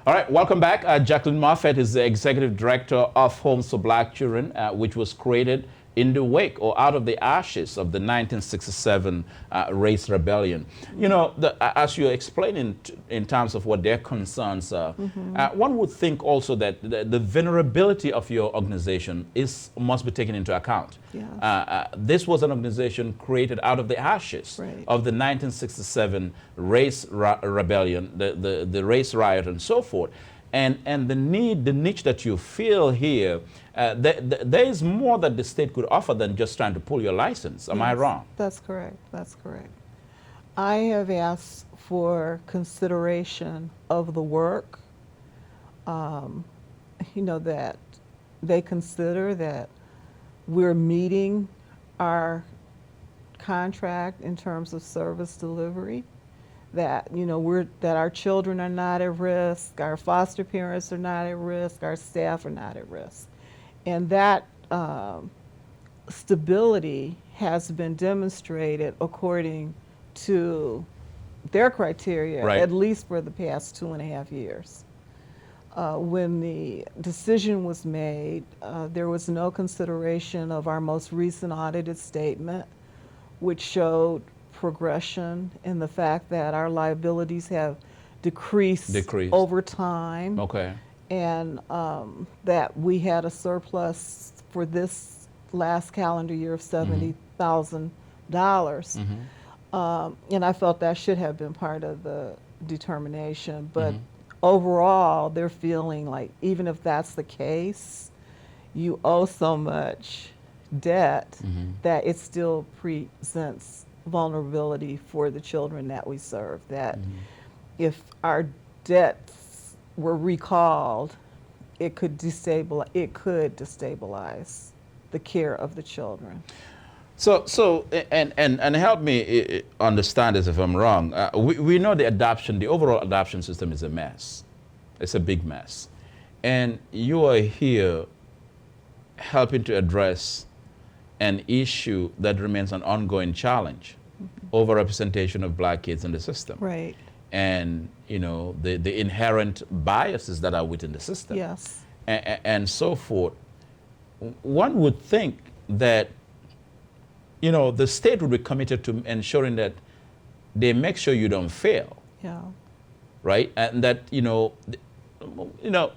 All right, welcome back. Jacqueline Moffett is the Executive Director of Homes for Black Children, which was created in the wake or out of the ashes of the 1967 race rebellion. You know, as you're explaining in terms of what their concerns are, one would think also that the vulnerability of your organization must be taken into account. Yes. This was an organization created out of the ashes of the 1967 race rebellion, the race riot and so forth. And the niche that you feel here, there is more that the state could offer than just trying to pull your license. Am I wrong? That's correct. That's correct. I have asked for consideration of the work, you know, that they consider that we're meeting our contract in terms of service delivery, that, you know, that our children are not at risk, our foster parents are not at risk, our staff are not at risk. And that stability has been demonstrated according to their criteria, at least for the past 2.5 years. When the decision was made, there was no consideration of our most recent audited statement, which showed progression in the fact that our liabilities have decreased. Over time. Okay. And that we had a surplus for this last calendar year of $70,000. And I felt that should have been part of the determination. But overall, they're feeling like even if that's the case, you owe so much debt that it still presents vulnerability for the children that we serve, that if our debts were recalled, it could destabilize the care of the children. So and help me understand this if I'm wrong. We know the overall adoption system is a mess. It's a big mess. And you are here helping to address an issue that remains an ongoing challenge, overrepresentation of black kids in the system. Right. And, you know, the inherent biases that are within the system. Yes. And so forth. One would think that, you know, the state would be committed to ensuring that they make sure you don't fail. Yeah. Right? And that, you know,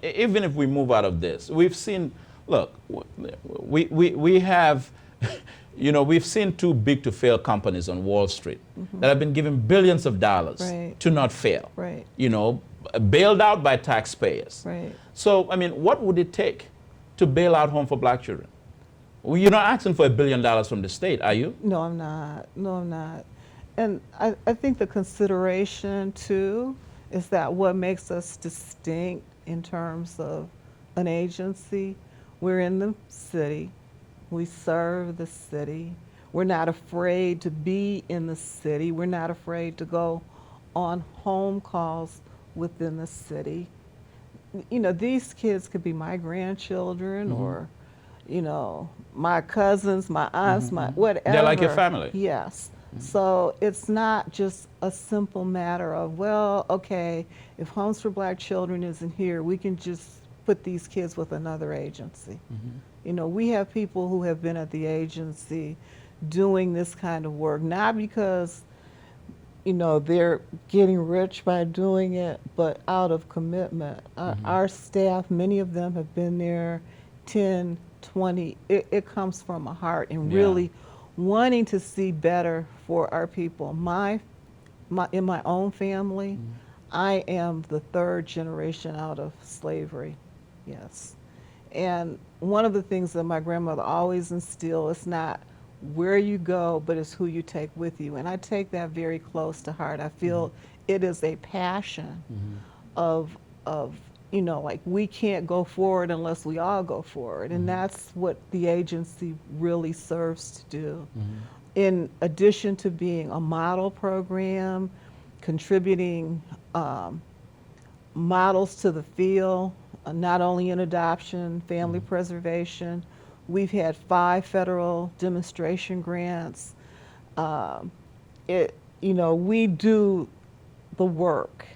even if we move out of this, we've seen, look, we have, you know, we've seen too big to fail companies on Wall Street that have been given billions of dollars to not fail. Right. You know, bailed out by taxpayers. Right. So, I mean, what would it take to bail out Home for Black Children? Well, you're not asking for $1 billion from the state, are you? No, I'm not. No, I'm not. And I think the consideration, too, is that what makes us distinct in terms of an agency, we're in the city, we serve the city, we're not afraid to be in the city, we're not afraid to go on home calls within the city. You know, these kids could be my grandchildren or, you know, my cousins, my aunts, my whatever. They're like your family. Yes. So it's not just a simple matter of, well, okay, if Homes for Black Children isn't here, we can just put these kids with another agency. You know, we have people who have been at the agency doing this kind of work, not because, you know, they're getting rich by doing it, but out of commitment. Our staff, many of them have been there 10, 20. It comes from a heart and really wanting to see better for our people. In my own family, I am the 3rd generation out of slavery, yes. And one of the things that my grandmother always instilled is not where you go, but it's who you take with you. And I take that very close to heart. I feel it is a passion of, you know, like we can't go forward unless we all go forward. And that's what the agency really serves to do. In addition to being a model program, contributing models to the field, not only in adoption, family preservation. We've had 5 federal demonstration grants. You know, we do the work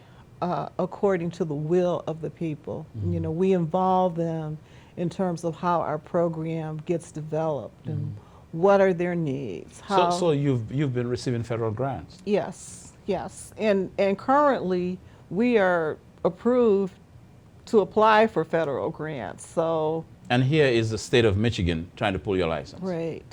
according to the will of the people. You know, we involve them in terms of how our program gets developed and what are their needs. So you've been receiving federal grants. Yes, yes. And currently we are approved to apply for federal grants. So And here is the state of Michigan trying to pull your license. right.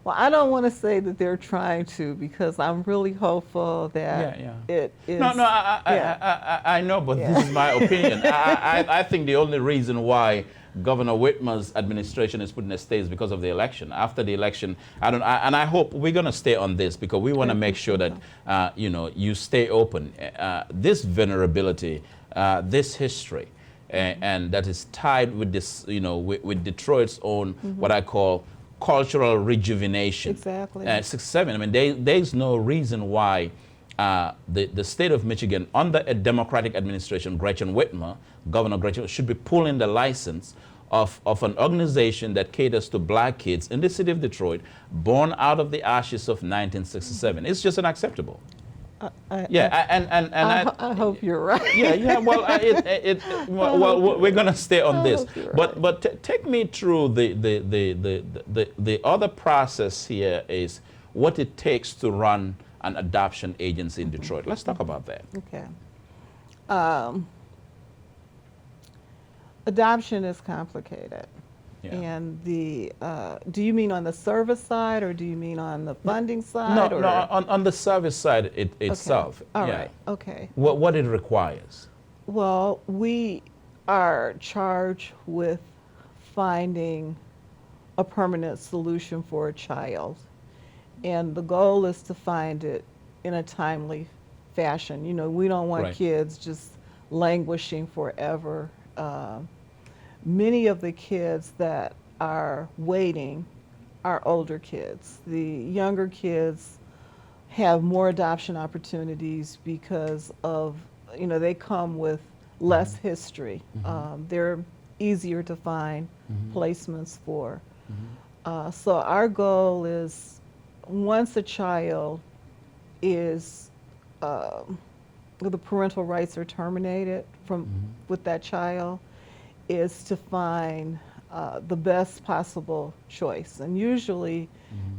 Well, I don't want to say that they're trying to, because I'm really hopeful that it is. No, I know, but this is my opinion. I think the only reason why Governor Whitmer's administration is put in a state is because of the election. After the election, and I hope we're going to stay on this because we want to make sure that you stay open. This vulnerability, this history, and that is tied with this, with Detroit's own what I call cultural rejuvenation. Exactly. 67. I mean, there's no reason why the state of Michigan, under a Democratic administration, Governor Gretchen, should be pulling the license of an organization that caters to black kids in the city of Detroit, born out of the ashes of 1967. It's just unacceptable. I hope you're right. Yeah. Well, we're gonna stay on this, but take me through the other process here is what it takes to run an adoption agency in Detroit. Let's talk about that. Okay. Adoption is complicated. Yeah. And do you mean on the service side, or do you mean on the funding side? No, on the service side itself. Okay. All right. Okay. What it requires. Well, we are charged with finding a permanent solution for a child. And the goal is to find it in a timely fashion. You know, we don't want kids just languishing forever. Many of the kids that are waiting are older kids. The younger kids have more adoption opportunities because of, they come with less history. They're easier to find placements for. So our goal is, once a child is, the parental rights are terminated with that child, is to find the best possible choice. And usually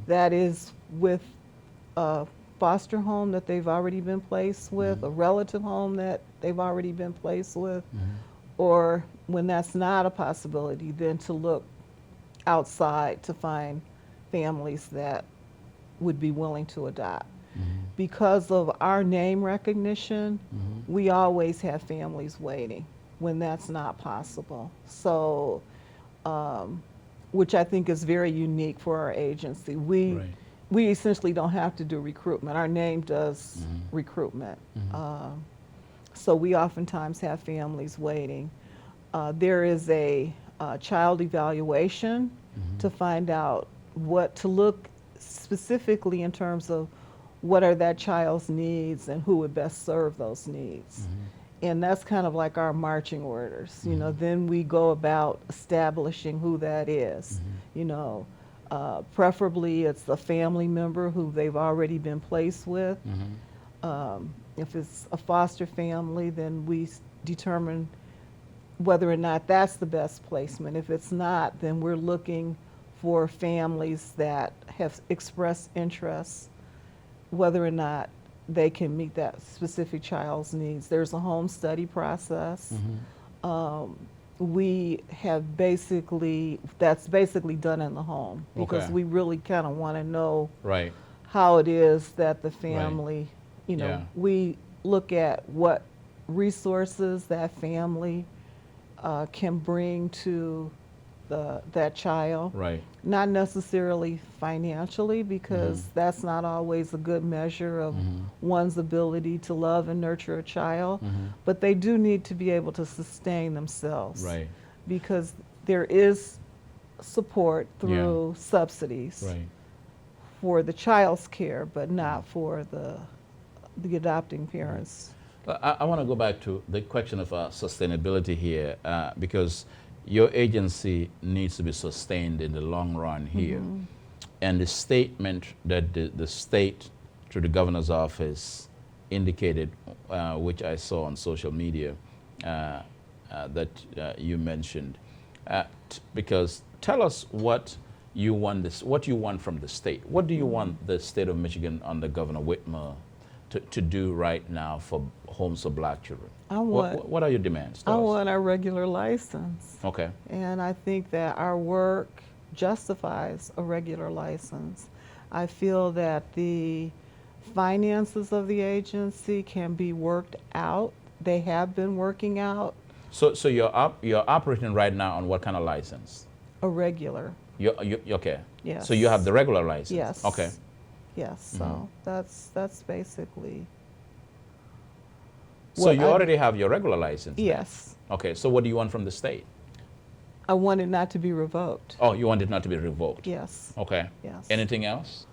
that is with a foster home that they've already been placed with, a relative home that they've already been placed with, or when that's not a possibility, then to look outside to find families that would be willing to adopt. Because of our name recognition, we always have families waiting when that's not possible. So, which I think is very unique for our agency. We essentially don't have to do recruitment. Our name does recruitment. So we oftentimes have families waiting. There is a child evaluation to find out what to look specifically in terms of what are that child's needs and who would best serve those needs. And that's kind of like our marching orders. Then we go about establishing who that is. Preferably it's a family member who they've already been placed with. If it's a foster family, then we determine whether or not that's the best placement. If it's not, then we're looking for families that have expressed interest, whether or not they can meet that specific child's needs. There's a home study process. We have that's basically done in the home, because we really kind of want to know how it is that the family, we look at what resources that family can bring to that child. Not necessarily financially, because that's not always a good measure of one's ability to love and nurture a child, but they do need to be able to sustain themselves, because there is support through subsidies for the child's care, but not for the adopting parents. I want to go back to the question of sustainability here, because your agency needs to be sustained in the long run here. And the statement that the state, through the governor's office, indicated, which I saw on social media, that you mentioned. Because tell us what you want from the state. What do you want the state of Michigan under Governor Whitmer to do right now for homes of black children? What are your demands? I want a regular license. Okay. And I think that our work justifies a regular license. I feel that the finances of the agency can be worked out. They have been working out. So you're operating right now on what kind of license? A regular. Okay. Yes. So you have the regular license? Yes. Okay. Yes. So that's basically. So you already have your regular license? Yes. Then? Okay. So what do you want from the state? I want it not to be revoked. Oh, you want it not to be revoked? Yes. Okay. Yes. Anything else?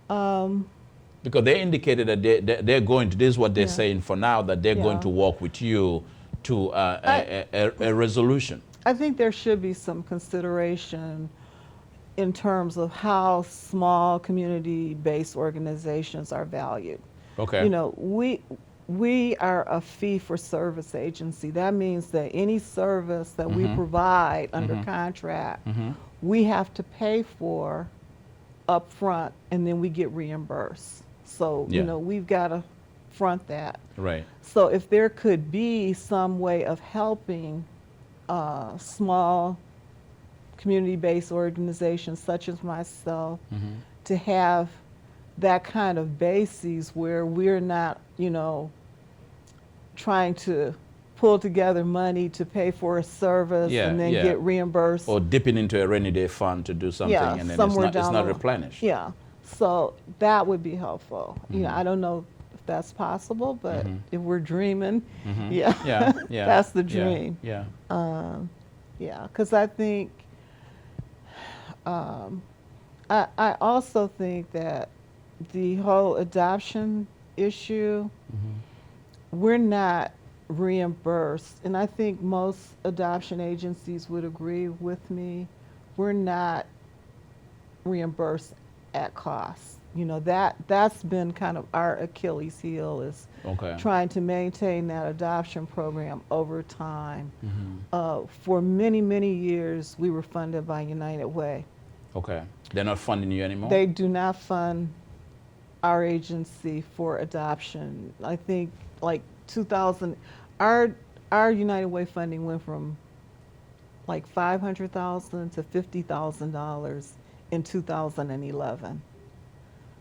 Because they indicated that they're going to, this is what they're saying for now, that they're going to work with you to a resolution. I think there should be some consideration in terms of how small community-based organizations are valued. Okay. You know, we are a fee-for-service agency. That means that any service that we provide under contract, we have to pay for up front, and then we get reimbursed. So, you know, we've got to front that. Right. So if there could be some way of helping small community-based organizations such as myself to have that kind of basis where we're not, you know, trying to pull together money to pay for a service and then get reimbursed. Or dipping into a rainy day fund to do something and then it's not replenished. Yeah, so that would be helpful. You know, I don't know if that's possible, but if we're dreaming, that's the dream. Yeah. Yeah, because I think, I also think that the whole adoption issue, we're not reimbursed, and I think most adoption agencies would agree with me, we're not reimbursed at cost. You know, that's been kind of our Achilles heel, is trying to maintain that adoption program over time. For many, many years, we were funded by United Way. Okay. They're not funding you anymore? They do not fund our agency for adoption. I think like 2000, our United Way funding went from like $500,000 to $50,000 in 2011.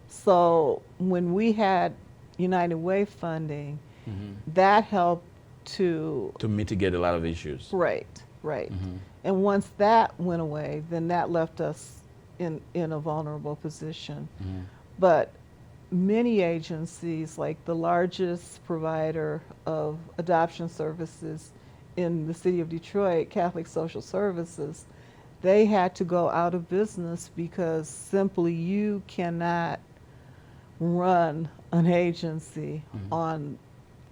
So when we had United Way funding, that helped to mitigate a lot of issues. Right. And once that went away, then that left us in a vulnerable position. But many agencies, like the largest provider of adoption services in the city of Detroit, Catholic Social Services, they had to go out of business because simply you cannot run an agency on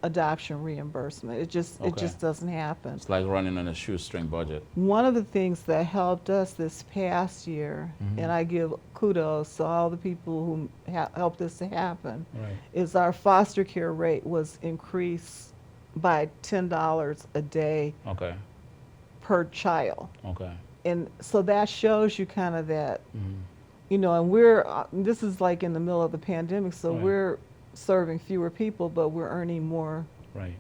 adoption reimbursement. It just doesn't happen. It's like running on a shoestring budget. One of the things that helped us this past year, and I give kudos to all the people who helped this to happen, is our foster care rate was increased by $10 a day per child. And so that shows you kind of that, you know, and this is like in the middle of the pandemic, so we're serving fewer people, but we're earning more,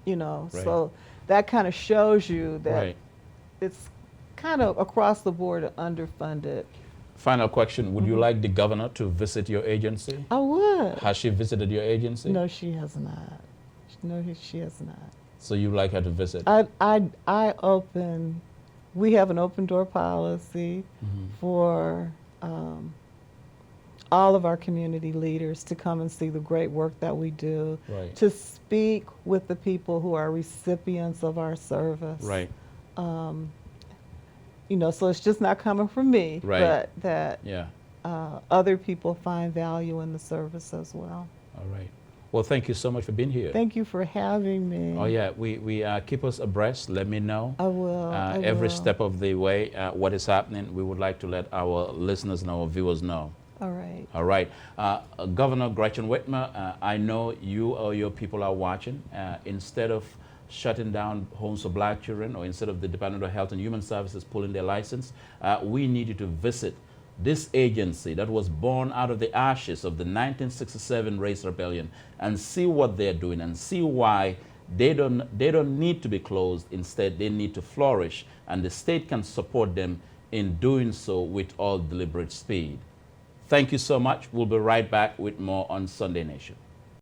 you know. So that kind of shows you that it's kind of across the board underfunded. Final question, would you like the governor to visit your agency? I would. Has she visited your agency? No, she has not. No, she has not. So you'd like her to visit? We have an open door policy for all of our community leaders to come and see the great work that we do, to speak with the people who are recipients of our service. You know, so it's just not coming from me, but that other people find value in the service as well. All right. Well, thank you so much for being here. Thank you for having me. Oh yeah, we keep us abreast. Let me know. I will. Every step of the way, what is happening. We would like to let our listeners and our viewers know. All right. Right. All right. Governor Gretchen Whitmer, I know you or your people are watching. Instead of shutting down homes for black children, or instead of the Department of Health and Human Services pulling their license, we need you to visit this agency that was born out of the ashes of the 1967 race rebellion and see what they're doing and see why they don't need to be closed. Instead, they need to flourish, and the state can support them in doing so with all deliberate speed. Thank you so much. We'll be right back with more on Sunday Nation.